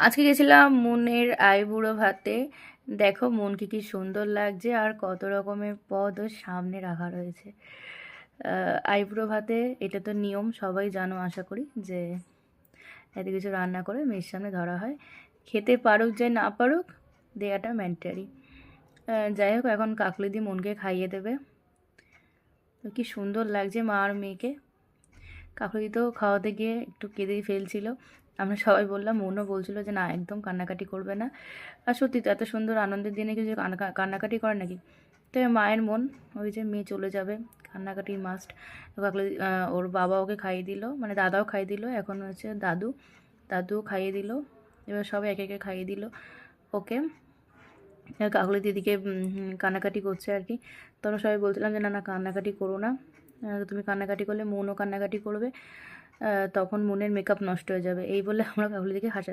আজকে গেছিলাম মুনের আইবুড়ো ভাতে। দেখো মনকে কি সুন্দর লাগছে, আর কত রকমের পদ ওর সামনে রাখা রয়েছে। আইবুড়ো ভাতে এটা তো নিয়ম, সবাই জানো আশা করি, যে এত কিছু রান্না করে মেয়ের সামনে ধরা হয়। খেতে পারুক যে না পারুক, দেয়াটা ম্যান্ডেটারি। যাই হোক, এখন কাকলিদি মনকে খাইয়ে দেবে। তো কি সুন্দর লাগছে মা আর মেয়েকে। কাকুরি তো খাওয়াতে গিয়ে একটু কেঁদেই ফেলছিল। আমরা সবাই বললাম, মনও বলছিল যে না, একদম কান্নাকাটি করবে না। আর সত্যি তো এত সুন্দর আনন্দের দিনে কিছু কান্নাকাটি করে নাকি। তো মায়ের মন, ওই যে মেয়ে চলে যাবে, কান্নাকাটি মাস্ট। কাকলি ওর বাবা ওকে খাইয়ে দিল, মানে দাদাও খাইয়ে দিল, এখন হচ্ছে দাদুও খাইয়ে দিল। এবার সবাই একে একে খাইয়ে দিল ওকে। কাকলি দিদিকে কান্নাকাটি করছে আর কি। তখন সবাই বলছিলাম যে না না, কান্নাকাটি করো না, তুমি কান্নাকাটি করলে মনও কান্নাকাটি করবে, তখন মনের মেকআপ নষ্ট হয়ে যাবে, এই বলে আমরা কাকলি দিদিকে হাসা